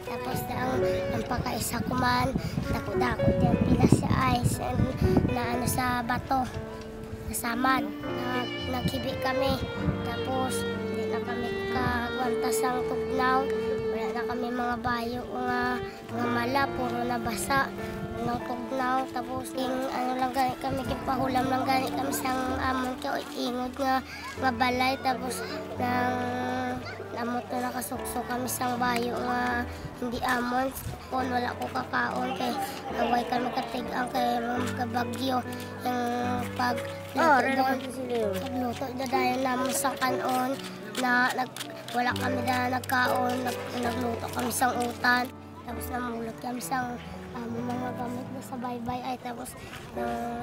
Tapos ang pakaisa ko man, dako-dako dyan pila sa ice na ano sa bato, nasamad. Naghibi kami. Tapos hindi na kami kagwantas ang tugnaw. Wala na kami mga bayo, mga mala, puro nabasa. Tugnaw. Tapos ano lang gani kami, kipahulam lang gani kami sang amon kay ingod nga balay. Tapos amot na nakasukso kami sang bayo nga hindi amon. Kung wala ko kakaon kay away kami katigang kay kabagyo yung pagluto dadayon namin sa kanon na wala kami na nagkaon, nagluto kami sang utan. Tapos namulot kami sang mga gamit na sa baybay ay tapos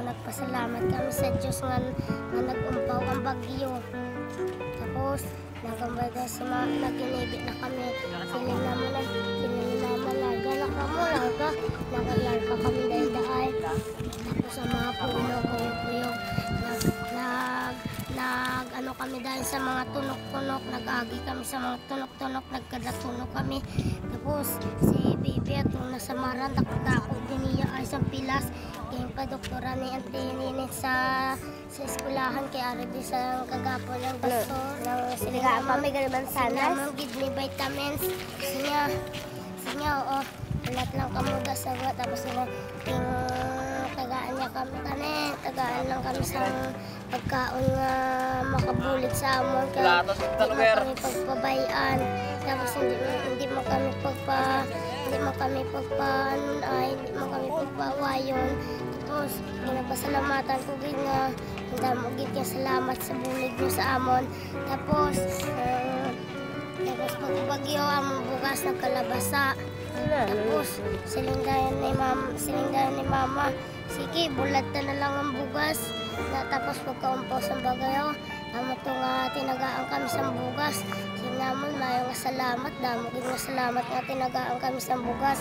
nagpasalamat kami sa Diyos nga nag-umpaw ang bagyo. Tapos nagambay ka sa mga naginibit na kami. Siling naman larga na kamo, larga kami dahil tapos ang mga puno kuyog ano kami dahil sa mga tunok-tunok, nag-agi kami sa mga tunok-tunok, nagkadatunog kami. Tapos si Bibi at nung nasa Maran, takot din niya ay sa pilas. Kaya pa doktora ni Antininin sa eskulahan kaya ari di sa kagapon ng doktor. Sila kami galiban sana. Sinamang gid ni vitamins. Sinya, oo. Lahat lang kamuda sa gwa. Tapos tagaan niya kami tagaan lang kami sa pagkaon nga makabulit sa amon kaya hindi mo kami pagpabayaan. Tapos hindi mo kami pagpawayon. Tapos pinapasalamatan ko gid nga damo gid nga salamat sa bulig mo sa amon. Tapos pagbagyo ang bugas ng kalabasa. Tapos silindayan ni mama, sige bulat na lang ang bugas. Tapos pagkaumpos ang bagayo, ito nga tinagaan kami sa bugas. Sinamon mayo nga salamat, damo gid nga salamat nga tinagaan kami sa bugas.